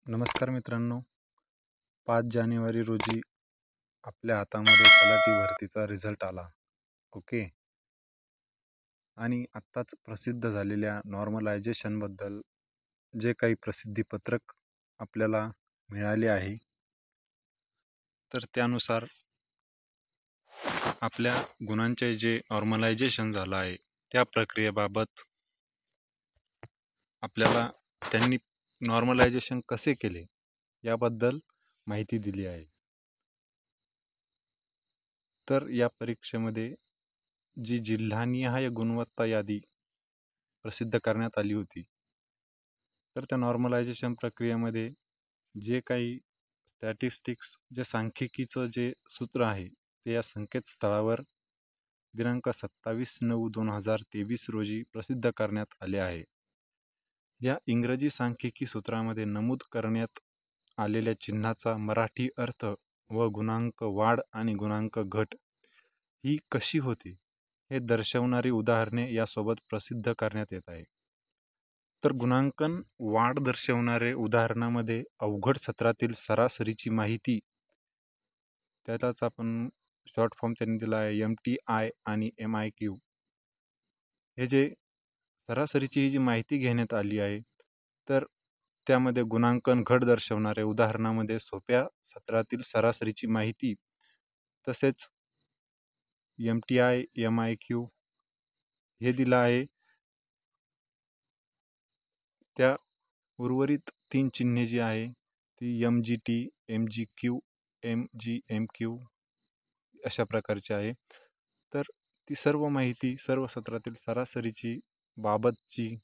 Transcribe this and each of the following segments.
नमस्कार मित्रांनो, 5 जानेवारी रोजी आपल्या हातामध्ये तलाठी भरतीचा रिझल्ट आला. ओके. आणि आत्ताच प्रसिद्ध झालेल्या नॉर्मलायझेशनबद्दल जे काही प्रसिद्धीपत्रक आपल्याला मिळाले आहे, तर त्यानुसार आपल्या गुणांचे जे नॉर्मलायझेशन झालं आहे, त्या प्रक्रियेबाबत आपल्याला त्यांनी नॉर्मलायझेशन कसे केले याबद्दल माहिती दिली आहे. तर या परीक्षेमध्ये जी जिल्हानिहाय गुणवत्ता यादी प्रसिद्ध करण्यात आली होती, तर त्या नॉर्मलायझेशन प्रक्रियेमध्ये जे काही स्टॅटिस्टिक्स जे सांख्यिकीचं जे सूत्र आहे ते या संकेतस्थळावर दिनांक 27/9/2023 रोजी प्रसिद्ध करण्यात आले आहे. या इंग्रजी सांख्यिकी सूत्रामध्ये नमूद करण्यात आलेल्या चिन्हाचा मराठी अर्थ व गुणांक वाढ आणि गुणांक घट ही कशी होते हे दर्शवणारी उदाहरणे यासोबत प्रसिद्ध करण्यात येत आहे. तर गुणांकन वाढ दर्शवणारे उदाहरणामध्ये अवघड सत्रातील सरासरीची माहिती, त्यालाच आपण शॉर्ट फॉर्म त्यांनी दिला आहे MTI आणि MIQ. हे जे सरासरीची ही जी माहिती घेण्यात आली आहे, तर त्यामध्ये गुणांकन घट दर्शवणारे उदाहरणामध्ये सोप्या सत्रातील सरासरीची माहिती, तसेच MTI MIQ हे दिलं आहे. त्या उर्वरित 3 चिन्हे जी आहे ती MGT, MGQ, MGMQ अशा प्रकारची आहे. तर ती सर्व माहिती सर्व सत्रातील सरासरीची बाबतची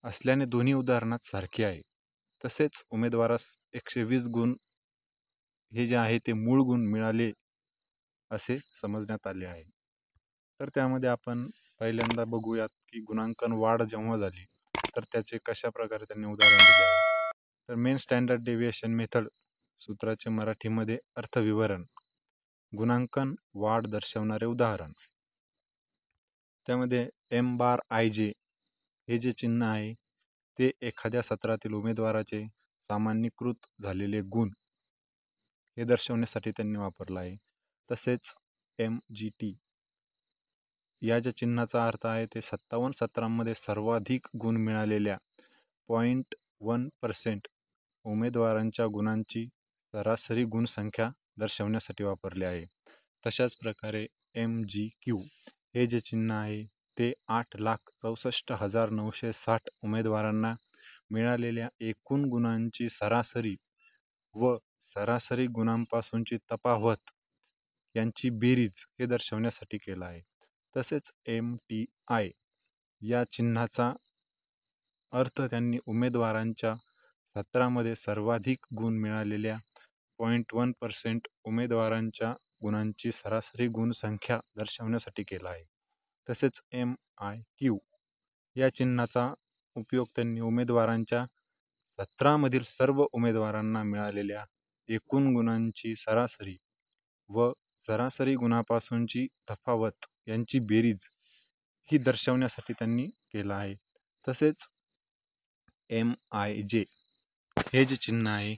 असल्याने दोन्ही उदाहरणात सारखी आहे. तसेच उमेदवारास 120 गुण हे जे आहे ते मूळ गुण मिळाले असे समजण्यात आले आहे. तर त्यामध्ये आपण पहिल्यांदा बघूयात की गुणांकन वाढ जेव्हा झाली तर त्याचे कशा प्रकारे त्यांनी उदाहरण दिले आहे. तर मेन स्टँडर्ड डेव्हिएशन मेथड सूत्राचे मराठीमध्ये अर्थविवरण, गुणांकन वाढ दर्शवणारे उदाहरण. त्यामध्ये M⁻IJ हे जे चिन्ह आहे ते एखाद्या सत्रातील उमेदवाराचे सामान्यीकृत झालेले गुण हे दर्शवण्यासाठी त्यांनी वापरला आहे. तसेच MGT या ज्या चिन्हाचा अर्थ आहे ते 57 सत्रांमध्ये सर्वाधिक गुण मिळालेल्या 0.1% उमेदवारांच्या गुणांची सरासरी गुणसंख्या दर्शवण्यासाठी वापरले आहे. तशाच प्रकारे MGQ हे जे चिन्ह आहे ते 8,64,960 उमेदवारांना मिळालेल्या एकूण गुणांची सरासरी व सरासरी गुणांपासूनची तफावत यांची बेरीज हे दर्शवण्यासाठी केला आहे. तसेच MTI या चिन्हाचा अर्थ त्यांनी उमेदवारांच्या सत्रामध्ये सर्वाधिक गुण मिळालेल्या 0.1% उमेदवारांच्या गुणांची सरासरी गुणसंख्या दर्शवण्यासाठी केला आहे. तसेच MIQ या चिन्हाचा उपयोग त्यांनी उमेदवारांच्या सत्रामधील सर्व उमेदवारांना मिळालेल्या एकूण गुणांची सरासरी व सरासरी गुणापासूनची तफावत यांची बेरीज ही दर्शवण्यासाठी त्यांनी केला आहे. तसेच MIJ हे जे चिन्ह आहे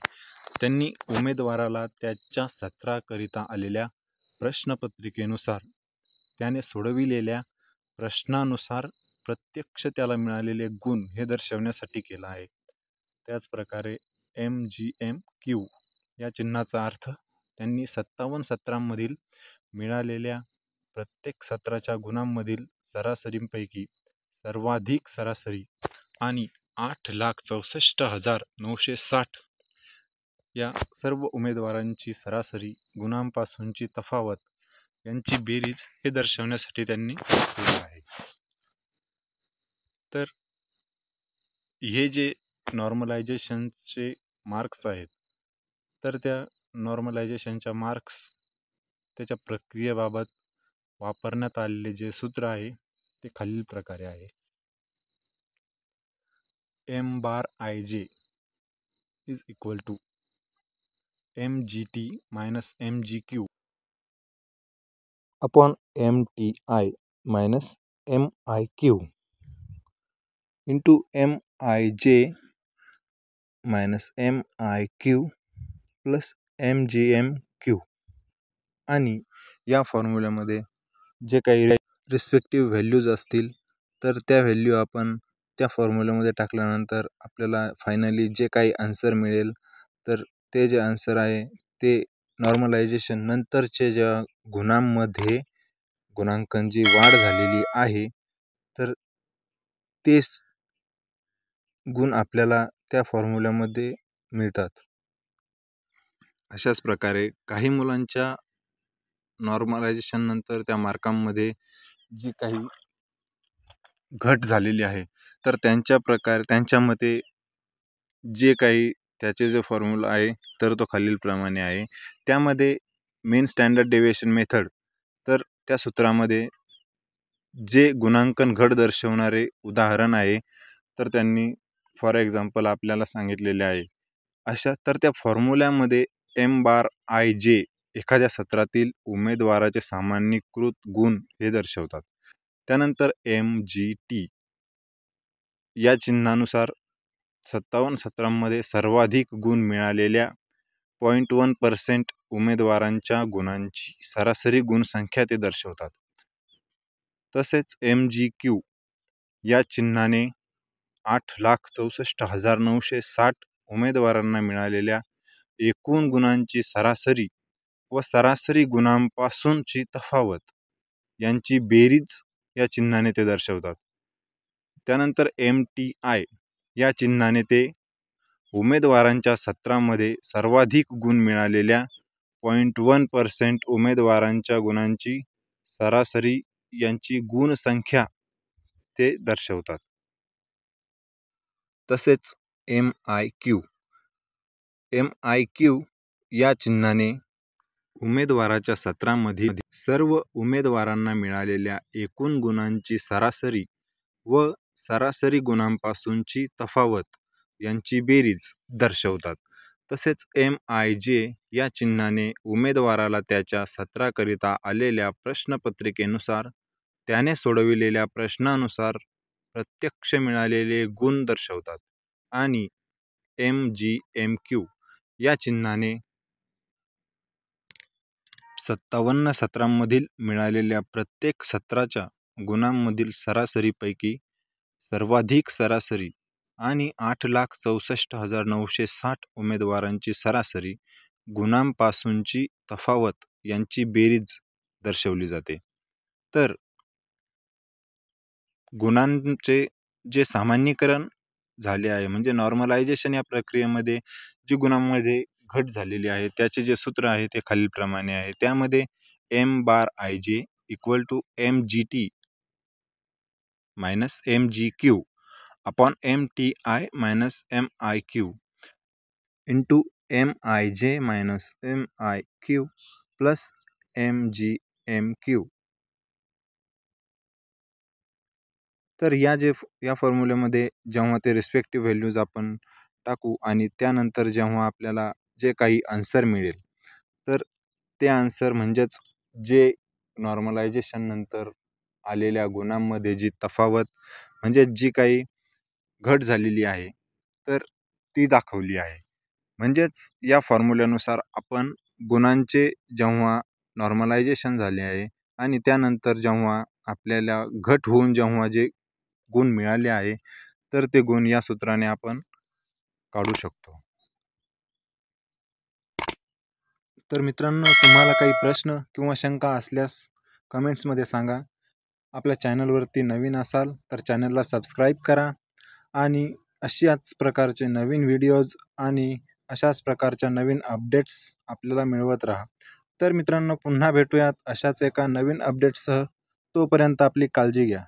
त्यांनी उमेदवाराला त्याच्या सत्राकरिता आलेल्या प्रश्नपत्रिकेनुसार त्याने सोडविलेल्या प्रश्नानुसार प्रत्यक्ष त्याला मिळालेले गुण हे दर्शवण्यासाठी केला आहे. त्याचप्रकारे MGMQ या चिन्हाचा अर्थ त्यांनी 57 सत्रांमधील मिळालेल्या प्रत्येक सत्राच्या गुणांमधील सरासरींपैकी सर्वाधिक सरासरी आणि 8,64,960 या सर्व उमेदवारांची सरासरी गुणांपासूनची तफावत यांची बेरीज हे दर्शवण्यासाठी त्यांनी केले आहे. तर हे जे नॉर्मलायझेशनचे मार्क्स आहेत, तर त्या नॉर्मलायझेशनच्या मार्क्स त्याच्या प्रक्रियेबाबत वापरण्यात आलेले जे सूत्र आहे ते खालील प्रकारे आहे. M⁻IJ is equal to MGT minus MGQ upon MTI minus MIQ into MIJ minus M I Q plus M G M Q. आणि या फॉर्म्युल्यामध्ये जे काही रिस्पेक्टिव्ह व्हॅल्यूज असतील तर त्या व्हॅल्यू आपण त्या फॉर्म्युल्यामध्ये टाकल्यानंतर आपल्याला फायनली जे काही आन्सर मिळेल तर ते जे आन्सर आहे ते नॉर्मलायझेशन नंतरचे ज्या गुणांमध्ये गुणांकांची वाढ झालेली आहे तर तेच गुण आपल्याला त्या फॉर्म्युल्यामध्ये मिळतात. अशाच प्रकारे काही मुलांच्या नॉर्मलायझेशन नंतर त्या मार्कांमध्ये जी काही घट झालेली आहे तर त्यांच्या मते जे काही त्याचे जे फॉर्म्युला आहे तर तो खालीलप्रमाणे आहे. त्यामध्ये मेन स्टँडर्ड डेविएशन मेथड तर त्या सूत्रामध्ये जे गुणांकन घट दर्शवणारे उदाहरण आहे तर त्यांनी फॉर एक्झाम्पल आपल्याला सांगितलेले आहे. अशा तर त्या फॉर्म्युल्यामध्ये एम बार आय जे एखाद्या सत्रातील उमेदवाराचे सामान्यीकृत गुण हे दर्शवतात. त्यानंतर एम जी टी या चिन्हानुसार 57 सत्रांमध्ये सर्वाधिक गुण मिळालेल्या 0.1% उमेदवारांच्या गुणांची सरासरी गुणसंख्या ते दर्शवतात. तसेच एम जी क्यू या चिन्हाने 8,64,960 उमेदवारांना मिळालेल्या एकूण गुणांची सरासरी व सरासरी गुणांपासूनची तफावत यांची बेरीज या चिन्हाने ते दर्शवतात. त्यानंतर एम टी आय या चिन्हाने ते उमेदवारांच्या सत्रामध्ये सर्वाधिक गुण मिळालेल्या 0.1% उमेदवारांच्या गुणांची सरासरी यांची गुणसंख्या ते दर्शवतात. तसेच एम आय क्यू या चिन्हाने उमेदवाराच्या सत्रामध्ये सर्व उमेदवारांना मिळालेल्या एकूण गुणांची सरासरी व सरासरी गुणांपासूनची तफावत यांची बेरीज दर्शवतात. तसेच एम आय जे या चिन्हाने उमेदवाराला त्याच्या सत्राकरिता आलेल्या प्रश्नपत्रिकेनुसार त्याने सोडविलेल्या प्रश्नानुसार प्रत्यक्ष मिळालेले गुण दर्शवतात. आणि एम जी एम क्यू या चिन्हाने 57 सत्रांमधील मिळालेल्या प्रत्येक सत्राच्या गुणांमधील सरासरीपैकी सर्वाधिक सरासरी आणि 8,64,960 उमेदवारांची सरासरी गुणांपासूनची तफावत यांची बेरीज दर्शवली जाते. तर गुणांचे जे सामान्यीकरण झाले आहे म्हणजे नॉर्मलायझेशन या प्रक्रियेमध्ये जी गुणांमध्ये घट झालेली आहे त्याचे जे सूत्र आहे ते खालीलप्रमाणे आहे. त्यामध्ये M bar I J equal to M G T minus M G Q upon M T I minus M I Q into M I J minus M I Q plus M G M Q. तर या फॉर्म्युल्यामध्ये जेव्हा ते respective values आपण टाकू आणि त्यानंतर जेव्हा आपल्याला जे काही आन्सर मिळेल तर ते आन्सर म्हणजेच जे नॉर्मलायझेशन नंतर आलेल्या गुणांमध्ये जी तफावत म्हणजे जी काही घट झालेली आहे तर ती दाखवली आहे. म्हणजेच या फॉर्म्युल्यानुसार आपण गुणांचे जेव्हा नॉर्मलायझेशन झाले आहे आणि त्यानंतर जेव्हा आपल्याला घट होऊन जेव्हा जे गुण मिळाले आहे तर ते गुण या सूत्राने आपण काढू शकतो. तर मित्रांनो, तुम्हाला काही प्रश्न किंवा शंका असल्यास कमेंट्समध्ये सांगा. आपल्या चॅनलवरती नवीन असाल तर चॅनलला सबस्क्राईब करा आणि अशाच प्रकारचे नवीन व्हिडिओज आणि अशाच प्रकारच्या नवीन अपडेट्स आपल्याला मिळवत राहा. तर मित्रांनो, पुन्हा भेटूयात अशाच एका नवीन अपडेटसह. तोपर्यंत आपली काळजी घ्या.